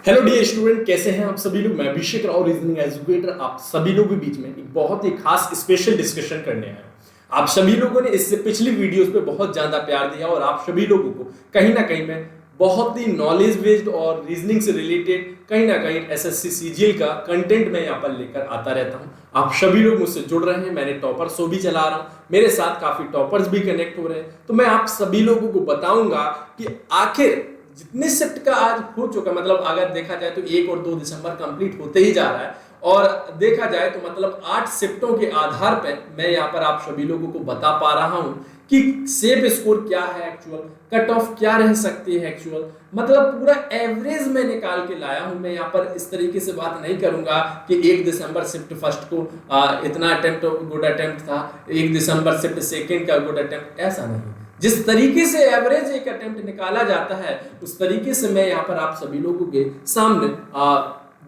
Hello dear student, कैसे हैं आप सभी लोग। मैं अभिषेक राव, रीजनिंग एजुकेटर, आप सभी लोगों के बीच में एक बहुत ही खास स्पेशल डिस्कशन करने आया हूं। आप सभी लोगों ने इससे पिछली वीडियोस पे बहुत ज्यादा प्यार दिया और आप सभी लोगों को कहीं ना कहीं मैं बहुत ही नॉलेज बेस्ड और रीजनिंग से रिलेटेड कहीं ना कहीं एसएससी सीजीएल का कंटेंट मैं यहाँ पर लेकर आता रहता हूँ। आप सभी लोग मुझसे जुड़ रहे हैं, मैंने टॉपर शो भी चला रहा हूँ, मेरे साथ काफी टॉपर्स भी कनेक्ट हो रहे हैं। तो मैं आप सभी लोगों को बताऊंगा कि आखिर जितने शिफ्ट का आज हो चुका, मतलब अगर देखा जाए तो 1 और 2 दिसंबर कंप्लीट होते ही जा रहा है और देखा जाए तो मतलब 8 शिफ्टों के आधार पर मैं यहाँ पर आप सभी लोगों को बता पा रहा हूँ कि सेफ स्कोर क्या है एक्चुअल, कट ऑफ क्या रह सकती है एक्चुअल, मतलब पूरा एवरेज मैं निकाल के लाया हूं। मैं यहाँ पर इस तरीके से बात नहीं करूंगा कि 1 दिसंबर शिफ्ट फर्स्ट को इतना अटेम्प्ट गुड अटेम्प्ट था, 1 दिसंबर शिफ्ट सेकंड का गुड अटेम्प्ट, ऐसा नहीं। जिस तरीके से एवरेज एक अटेम्प्ट निकाला जाता है उस तरीके से मैं यहाँ पर आप सभी लोगों के सामने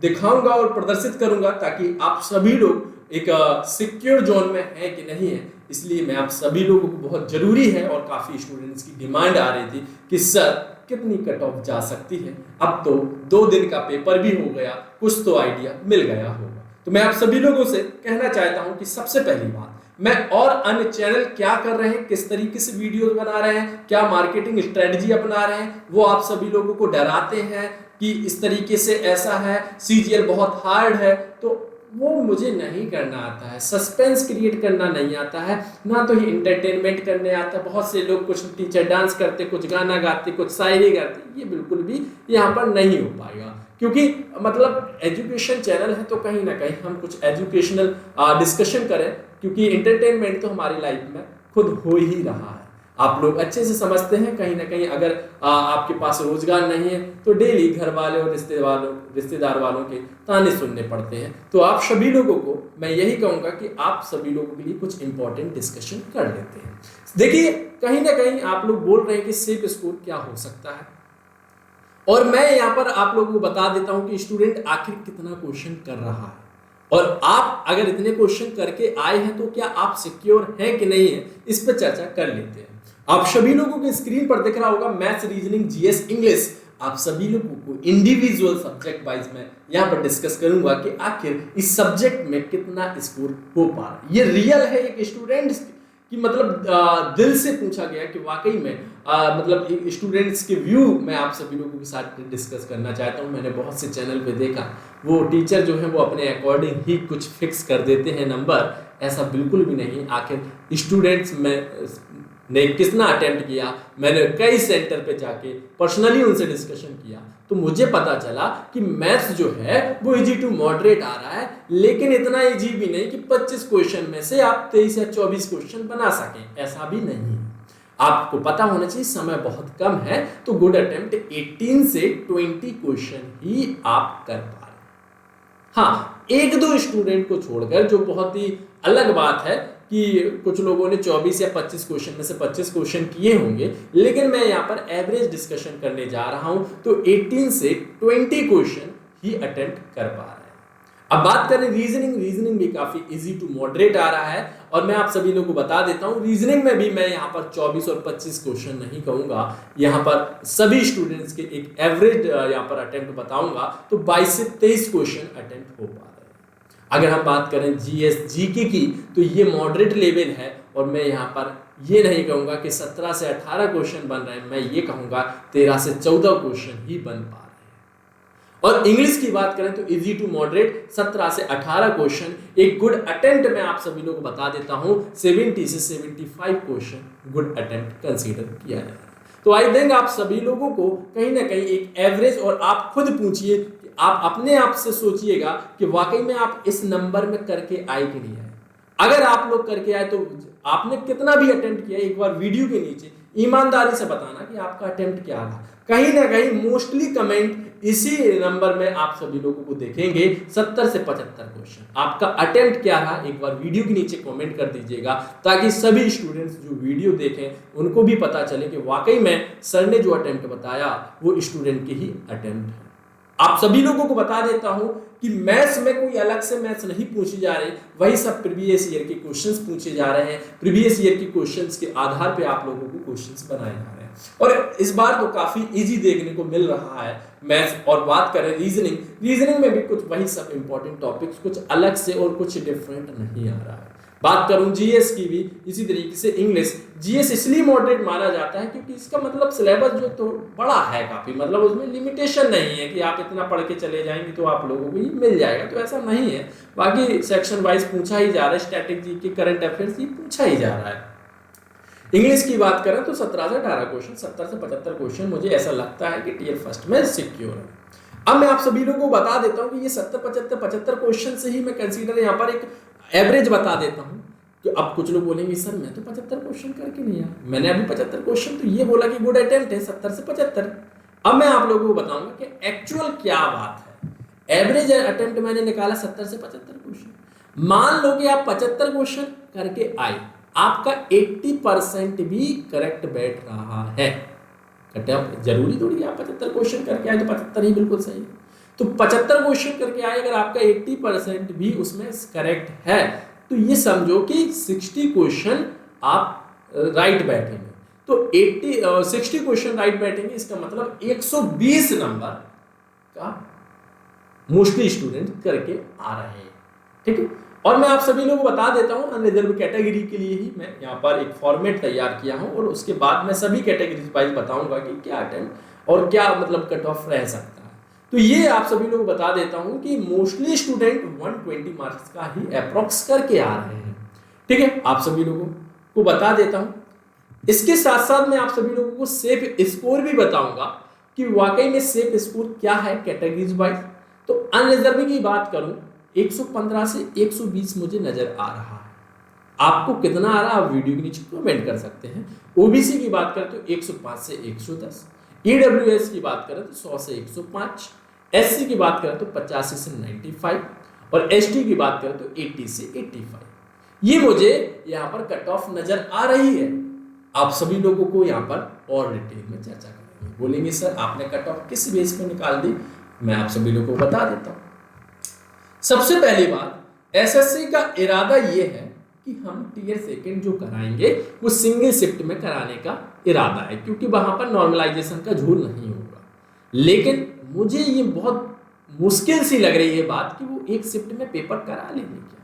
दिखाऊंगा और प्रदर्शित करूंगा, ताकि आप सभी लोग एक सिक्योर जोन में है कि नहीं है। इसलिए मैं आप सभी लोगों को बहुत जरूरी है और काफी स्टूडेंट्स की डिमांड आ रही थी कि सर कितनी कट ऑफ जा सकती है। अब तो 2 दिन का पेपर भी हो गया, कुछ तो आइडिया मिल गया होगा। तो मैं आप सभी लोगों से कहना चाहता हूं कि सबसे पहली बात, मैं और अन्य चैनल क्या कर रहे हैं, किस तरीके से वीडियो बना रहे हैं, क्या मार्केटिंग स्ट्रेटजी अपना रहे हैं, वो आप सभी लोगों को डराते हैं कि इस तरीके से ऐसा है, सीजीएल बहुत हार्ड है, तो वो मुझे नहीं करना आता है। सस्पेंस क्रिएट करना नहीं आता है, ना तो ही इंटरटेनमेंट करने आता है। बहुत से लोग, कुछ टीचर डांस करते, कुछ गाना गाते, कुछ शायरी गाते, ये बिल्कुल भी यहाँ पर नहीं हो पाएगा, क्योंकि मतलब एजुकेशन चैनल है तो कहीं ना कहीं हम कुछ एजुकेशनल डिस्कशन करें, क्योंकि इंटरटेनमेंट तो हमारी लाइफ में खुद हो ही रहा है। आप लोग अच्छे से समझते हैं कहीं ना कहीं, अगर आपके पास रोजगार नहीं है तो डेली घर वाले और रिश्तेदार वालों के ताने सुनने पड़ते हैं। तो आप सभी लोगों को मैं यही कहूंगा कि आप सभी लोगों के लिए कुछ इंपॉर्टेंट डिस्कशन कर लेते हैं। देखिए, कहीं ना कहीं आप लोग बोल रहे हैं कि सेफ स्कोर क्या हो सकता है, और मैं यहाँ पर आप लोगों को बता देता हूं कि स्टूडेंट आखिर कितना क्वेश्चन कर रहा है, और आप अगर इतने क्वेश्चन करके आए हैं तो क्या आप सिक्योर हैं कि नहीं है, इस पर चर्चा कर लेते हैं। आप सभी लोगों के स्क्रीन पर दिख रहा होगा मैथ्स, रीजनिंग, जीएस, इंग्लिश। आप सभी लोगों को इंडिविजुअल सब्जेक्ट वाइज में यहाँ पर डिस्कस करूंगा कि आखिर इस सब्जेक्ट में कितना स्कोर हो पा रहा है। ये रियल है एक स्टूडेंट कि मतलब दिल से पूछा गया कि वाकई में मतलब स्टूडेंट्स के व्यू मैं आप सभी लोगों के साथ डिस्कस करना चाहता हूं। मैंने बहुत से चैनल पे देखा, वो टीचर जो है वो अपने अकॉर्डिंग ही कुछ फिक्स कर देते हैं नंबर, ऐसा बिल्कुल भी नहीं। आखिर स्टूडेंट्स में ने कितना अटेम्प्ट किया, मैंने कई सेंटर पे जाके पर्सनली उनसे डिस्कशन किया, तो मुझे पता चला कि मैथ्स जो है वो इजी टू मॉडरेट आ रहा है, लेकिन इतना इजी भी नहीं कि 25 क्वेश्चन में से आप 23 या 24 क्वेश्चन बना सकें, ऐसा भी नहीं। आपको पता होना चाहिए समय बहुत कम है, तो गुड अटेम्प्ट 18 से 20 क्वेश्चन ही आप कर पा रहे हैं। हाँ, 1-2 स्टूडेंट को छोड़कर, जो बहुत ही अलग बात है कि कुछ लोगों ने 24 या 25 क्वेश्चन में से 25 क्वेश्चन किए होंगे, लेकिन मैं यहाँ पर एवरेज डिस्कशन करने जा रहा हूं, तो 18 से 20 क्वेश्चन ही अटेम्प्ट कर पा रहे हैं। अब बात करें रीजनिंग भी काफी इजी टू मॉडरेट आ रहा है, और मैं आप सभी लोगों को बता देता हूं रीजनिंग में भी मैं यहाँ पर 24 और 25 क्वेश्चन नहीं कहूंगा, यहाँ पर सभी स्टूडेंट्स के एक एवरेज यहाँ पर अटेम्प्ट बताऊंगा, तो 22 से 23 क्वेश्चन अटेम्प्ट हो पा रहे हैं। अगर हम बात करें जीएस जीके की, तो ये मॉडरेट लेवल है, और मैं यहाँ पर ये नहीं कहूँगा कि 17 से 18 क्वेश्चन बन रहे हैं, मैं ये कहूँगा 13 से 14 क्वेश्चन ही बन पा रहे हैं। और इंग्लिश की बात करें तो इजी टू मॉडरेट 17 से 18 क्वेश्चन, एक गुड अटेम्प्ट मैं आप सभी लोगों को बता देता हूँ 70 से 75 क्वेश्चन गुड अटेम्प्ट कंसीडर किया जाए। तो आई थिंक आप सभी लोगों को कहीं ना कहीं एक एवरेज, और आप खुद पूछिए, आप अपने आप से सोचिएगा कि वाकई में आप इस नंबर में करके आए कि नहीं आए। अगर आप लोग करके आए तो आपने कितना भी अटेम्प्ट किया, एक बार वीडियो के नीचे ईमानदारी से बताना कि आपका अटेम्प्ट क्या रहा। कहीं ना कहीं मोस्टली कमेंट इसी नंबर में आप सभी लोगों को देखेंगे, 70 से 75 क्वेश्चन। आपका अटेम्प्ट क्या रहा, एक बार वीडियो के नीचे कमेंट कर दीजिएगा, ताकि सभी स्टूडेंट्स जो वीडियो देखें उनको भी पता चले कि वाकई में सर ने जो अटेम्प्ट बताया वो स्टूडेंट के ही अटेम्प्ट है। आप सभी लोगों को बता देता हूं कि मैथ्स में कोई अलग से मैथ्स नहीं पूछी जा रही, वही सब प्रीवियस ईयर के क्वेश्चंस पूछे जा रहे हैं। प्रीवियस ईयर के क्वेश्चंस के आधार पे आप लोगों को क्वेश्चंस बनाए जा रहे हैं। और इस बार तो काफी इजी देखने को मिल रहा है मैथ्स। और बात करें रीजनिंग में भी कुछ वही सब इंपॉर्टेंट टॉपिक्स, कुछ अलग से और कुछ डिफरेंट नहीं आ रहा है। बात करूं जीएस की भी इसी तरीके से। इंग्लिश जीएस इसलिए मॉडरेट माना जाता है क्योंकि इसका मतलब सिलेबस जो तो बड़ा है काफी, मतलब उसमें लिमिटेशन नहीं है कि आप इतना पढ़ के चले जाएंगे तो आप लोगों को ये मिल जाएगा, तो ऐसा नहीं है। बाकी सेक्शन वाइज पूछा ही जा रहा है, स्टैटिक जीके, करंट अफेयर्स ये पूछा ही जा रहा है। इंग्लिश की बात करें तो 17 से 18 क्वेश्चन, 70 से 75 क्वेश्चन मुझे ऐसा लगता है कि टियर फर्स्ट में सिक्योर है। अब मैं आप सभी लोगों को बता देता हूं कि ये 70 75 क्वेश्चन से ही मैं कंसीडर यहाँ पर एक एवरेज बता देता हूं। कि अब कुछ लोग बोलेंगे सर मैं तो 75 क्वेश्चन करके नहीं आया, मैंने अभी 75 क्वेश्चन तो ये बोला कि गुड अटेम्प्ट है 70 से 75। अब मैं आप लोगों को बताऊंगा कि एक्चुअल क्या बात है। एवरेज अटेम्प्ट मैंने निकाला 70 से 75 क्वेश्चन। मान लो कि आप 75 क्वेश्चन करके आए, आपका 80% भी करेक्ट बैठ रहा है। जरूरी थोड़ी आप 75 क्वेश्चन करके आए तो 75 ही बिल्कुल सही है। तो 75 क्वेश्चन करके आए, अगर आपका 80% भी उसमें करेक्ट है तो ये समझो कि 60 क्वेश्चन आप राइट बैठेंगे। तो 60 क्वेश्चन राइट बैठेंगे, इसका मतलब 120 नंबर का मोस्टली स्टूडेंट करके आ रहे हैं। ठीक है, और मैं आप सभी लोगों को बता देता हूं अनरिजर्व कैटेगरी के लिए ही मैं यहाँ पर एक फॉर्मेट तैयार किया हूं, और उसके बाद मैं सभी कैटेगरीज वाइज बताऊंगा कि क्या अटेम्प्ट और क्या मतलब कट ऑफ रह सकता है। तो ये आप सभी लोग बता देता हूं कि मोस्टली स्टूडेंट 120 मार्क्स का ही अप्रोक्स करके आ रहे हैं। ठीक है, आप सभी लोगों को बता देता हूं। इसके साथ साथ मैं आप सभी लोगों को सेफ स्कोर भी बताऊंगा कि वाकई में सेफ स्कोर क्या है कैटेगरीज वाइज। तो अनरिजर्व की बात करूं 115 से 120 मुझे नजर आ रहा है। आपको कितना आ रहा है आप वीडियो के नीचे कमेंट कर सकते हैं। ओबीसी की बात करें तो 105 से 110, ईडब्ल्यूएस की बात करें तो 100 से 105, एससी की बात करें तो 85 से 95 और एसटी की बात करें तो 80 से 85। ये मुझे यहाँ पर कट ऑफ नजर आ रही है। आप सभी लोगों को यहाँ पर और डिटेल में चर्चा करेंगे। बोलेंगे सर आपने कट ऑफ किस बेस पर निकाल दी, मैं आप सभी लोगों को बता देता हूँ। सबसे पहली बात, एसएससी का इरादा ये है कि हम टीयर सेकंड जो कराएंगे वो सिंगल शिफ्ट में कराने का इरादा है, क्योंकि वहां पर नॉर्मलाइजेशन का झूल नहीं होगा। लेकिन मुझे ये बहुत मुश्किल सी लग रही है बात कि वो एक शिफ्ट में पेपर करा लेंगे क्या।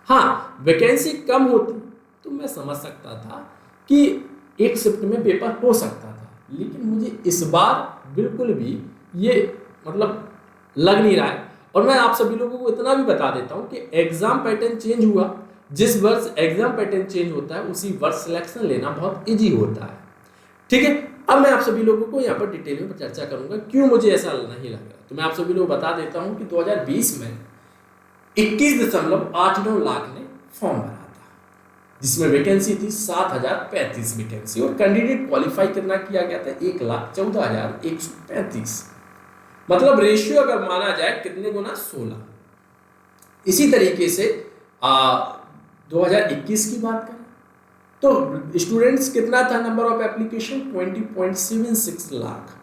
हाँ, वैकेंसी कम होती तो मैं समझ सकता था कि एक शिफ्ट में पेपर हो सकता था, लेकिन मुझे इस बार बिल्कुल भी ये मतलब लग नहीं रहा है। और मैं आप सभी लोगों को इतना भी बता देता हूं कि एग्जाम पैटर्न चेंज हुआ। जिस वर्ष एग्जाम पैटर्न चेंज होता है उसी वर्ष सिलेक्शन लेना बहुत इजी होता है। ठीक है, अब मैं आप सभी लोगों को यहाँ पर डिटेल में चर्चा करूंगा क्यों मुझे ऐसा नहीं लग रहा। तो मैं आप सभी लोगों को बता देता हूं कि 2020 में 21.89 लाख ने फॉर्म भरा था, जिसमें वैकेंसी थी 7035 वैकेंसी, और कैंडिडेट क्वालिफाई कितना किया गया था 1,14,135। मतलब रेशियो अगर माना जाए कितने गुना 16। इसी तरीके से 2021 की बात करें तो स्टूडेंट्स कितना था, नंबर ऑफ एप्लीकेशन 20.76 लाख,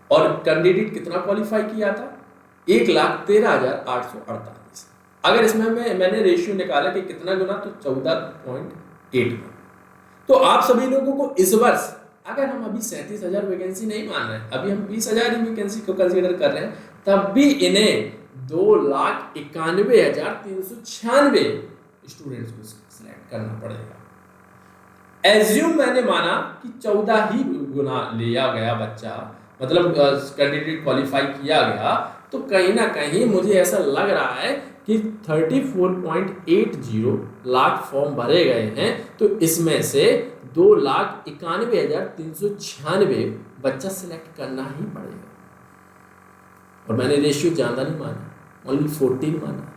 और कैंडिडेट कितना क्वालिफाई किया था 1,13,848। अगर इसमें मैंने रेशियो निकाला कि कितना गुना, तो 14.8। तो आप सभी लोगों को इस वर्ष अगर हम अभी 37,000 वैकेंसी नहीं मान रहे हैं, अभी हम 20,000 ही वैकेंसी को कंसीडर कर रहे हैं, तब भी इन्हें 2,91,396 स्टूडेंट्स को सिलेक्ट करना पड़ेगा। एज्यूम मैंने माना कि 14 ही गुना लिया गया बच्चा, मतलब कैंडिडेट क्वालिफाई किया गया, तो कहीं ना कहीं मुझे ऐसा लग रहा है कि 34.80 लाख फॉर्म भरे गए हैं, तो इसमें से 2,91,396 बच्चा सिलेक्ट करना ही पड़ेगा। और मैंने रेशियो ज्यादा नहीं माना, ओनली 14 माना।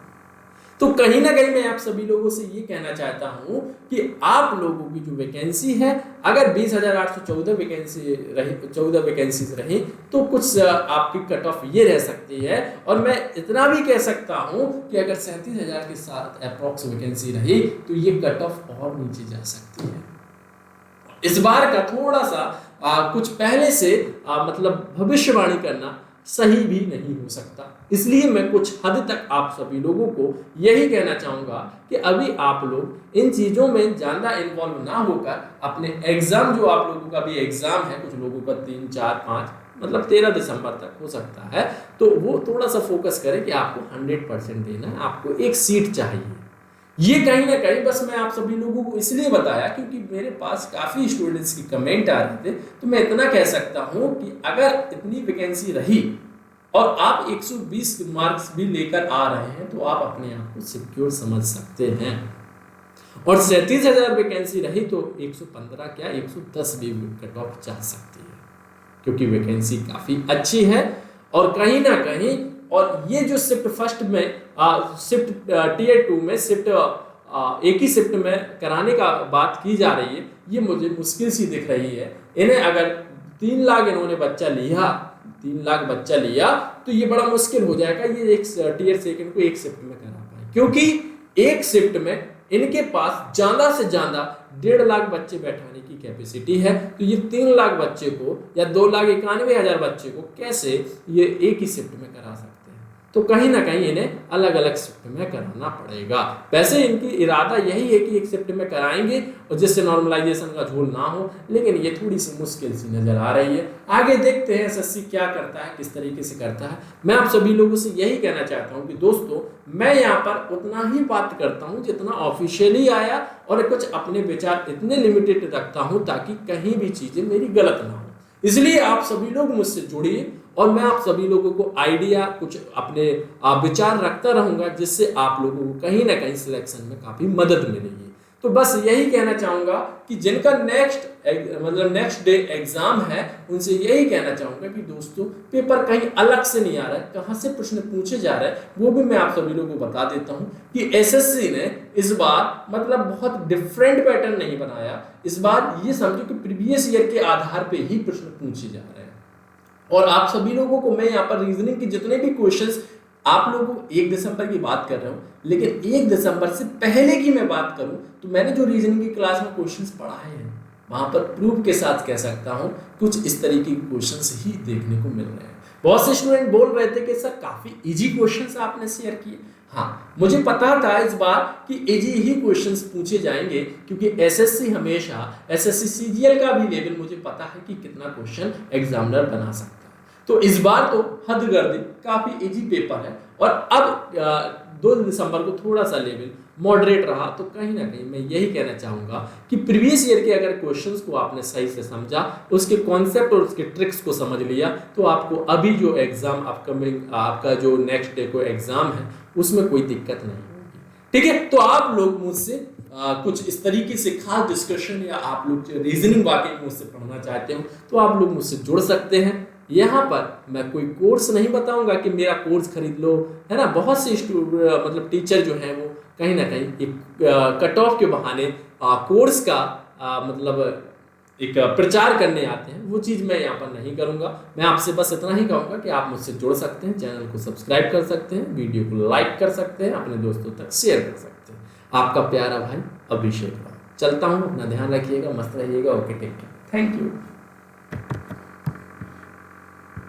तो कहीं ना कहीं मैं आप सभी लोगों से ये कहना चाहता हूं कि आप लोगों की जो वैकेंसी है, अगर 20,814 वैकेंसी रही, 14 वैकेंसीज रही, तो कुछ आपकी कट ऑफ ये रह सकती है। और मैं इतना भी कह सकता हूं कि अगर 37,000 के साथ अप्रॉक्स वैकेंसी रही तो ये कट ऑफ और नीचे जा सकती है। इस बार का थोड़ा सा कुछ पहले से मतलब भविष्यवाणी करना सही भी नहीं हो सकता। इसलिए मैं कुछ हद तक आप सभी लोगों को यही कहना चाहूँगा कि अभी आप लोग इन चीज़ों में ज़्यादा इन्वॉल्व ना होकर अपने एग्ज़ाम, जो आप लोगों का भी एग्ज़ाम है, कुछ लोगों का 3, 4, 5 मतलब 13 दिसंबर तक हो सकता है, तो वो थोड़ा सा फोकस करें कि आपको 100% देना है, आपको एक सीट चाहिए। ये कहीं ना कहीं बस मैं आप सभी लोगों को इसलिए बताया क्योंकि मेरे पास काफ़ी स्टूडेंट्स की कमेंट आ रहे थे। तो मैं इतना कह सकता हूँ कि अगर इतनी वैकेंसी रही और आप 120 मार्क्स भी लेकर आ रहे हैं तो आप अपने आप को सिक्योर समझ सकते हैं। और 37,000 वैकेंसी रही तो 115 क्या 110 भी कट ऑफ जा सकती है, क्योंकि वैकेंसी काफ़ी अच्छी है। और कहीं ना कहीं और ये जो शिफ्ट फर्स्ट में शिफ्ट टीयर 2 में शिफ्ट एक ही शिफ्ट में कराने का बात की जा रही है, ये मुझे मुश्किल सी दिख रही है। इन्हें अगर 3 लाख इन्होंने बच्चा लिया, 3 लाख बच्चा लिया तो ये बड़ा मुश्किल हो जाएगा ये एक टीयर सेकंड को एक शिफ्ट में करा पाए, क्योंकि एक शिफ्ट में इनके पास ज़्यादा से ज़्यादा 1.5 लाख बच्चे बैठाने की कैपेसिटी है। तो ये 3 लाख बच्चे को या 2,91,000 बच्चे को कैसे ये एक ही शिफ्ट में करा सकते हैं? तो कहीं ना कहीं इन्हें अलग अलग शिफ्ट में कराना पड़ेगा। वैसे इनकी इरादा यही है कि एक शिफ्ट में कराएंगे और जिससे नॉर्मलाइजेशन का झोल ना हो, लेकिन ये थोड़ी सी मुश्किल सी नजर आ रही है। आगे देखते हैं एसएससी क्या करता है, किस तरीके से करता है। मैं आप सभी लोगों से यही कहना चाहता हूँ कि दोस्तों मैं यहाँ पर उतना ही बात करता हूँ जितना ऑफिशियली आया, और कुछ अपने विचार इतने लिमिटेड रखता हूँ ताकि कहीं भी चीजें मेरी गलत ना हो। इसलिए आप सभी लोग मुझसे जुड़िए और मैं आप सभी लोगों को आइडिया कुछ अपने विचार रखता रहूंगा, जिससे आप लोगों को कहीं ना कहीं सिलेक्शन में काफी मदद मिलेगी। तो बस यही कहना चाहूंगा कि जिनका नेक्स्ट डे एग्जाम है उनसे यही कहना चाहूंगा कि दोस्तों पेपर कहीं अलग से नहीं आ रहा है, कहां से प्रश्न पूछे जा रहे हैं वो भी मैं आप सभी लोगों को बता देता हूं कि एसएससी ने इस बार मतलब बहुत डिफरेंट पैटर्न नहीं बनाया। इस बार ये समझो कि प्रीवियस ईयर के आधार पे ही प्रश्न पूछे जा रहे हैं। और आप सभी लोगों को मैं यहाँ पर रीजनिंग के जितने भी क्वेश्चंस आप लोगों को 1 दिसंबर की बात कर रहा हूँ, लेकिन 1 दिसंबर से पहले की मैं बात करूँ तो मैंने जो रीजनिंग की क्लास में क्वेश्चंस पढ़ाए हैं वहां पर प्रूफ के साथ कह सकता हूँ कुछ इस तरीके के क्वेश्चंस ही देखने को मिल रहे हैं। बहुत से स्टूडेंट बोल रहे थे कि सर काफी इजी क्वेश्चंस आपने शेयर किए। हाँ, मुझे पता था इस बार कि इजी ही क्वेश्चंस पूछे जाएंगे, क्योंकि एसएससी हमेशा एसएससी सीजीएल का भी लेवल मुझे पता है कि कितना क्वेश्चन एग्जामिनर बना सकता है। तो इस बार तो हद गर्दी काफी इजी पेपर है। और अब 2 दिसंबर को थोड़ा सा लेवल मॉडरेट रहा, तो कहीं ना कहीं मैं यही कहना चाहूंगा कि प्रीवियस ईयर के अगर क्वेश्चंस को आपने सही से समझा, उसके कॉन्सेप्ट और उसके ट्रिक्स को समझ लिया, तो आपको अभी जो एग्जाम अपकमिंग आपका जो नेक्स्ट डे को एग्जाम है उसमें कोई दिक्कत नहीं होगी। ठीक है, तो आप लोग मुझसे कुछ इस तरीके से खास डिस्कशन या आप लोग रीजनिंग वाकई मुझसे पढ़ना चाहते हो तो आप लोग मुझसे जुड़ सकते हैं। यहाँ पर मैं कोई कोर्स नहीं बताऊंगा कि मेरा कोर्स खरीद लो, है ना। बहुत से मतलब टीचर जो हैं वो कहीं ना कहीं एक कट ऑफ के बहाने कोर्स का मतलब एक प्रचार करने आते हैं, वो चीज़ मैं यहाँ पर नहीं करूँगा। मैं आपसे बस इतना ही कहूँगा कि आप मुझसे जुड़ सकते हैं, चैनल को सब्सक्राइब कर सकते हैं, वीडियो को लाइक कर सकते हैं, अपने दोस्तों तक शेयर कर सकते हैं। आपका प्यारा भाई अभिषेक राव। चलता हूँ, अपना ध्यान रखिएगा, मस्त रहिएगा। Okay, take care, thank you.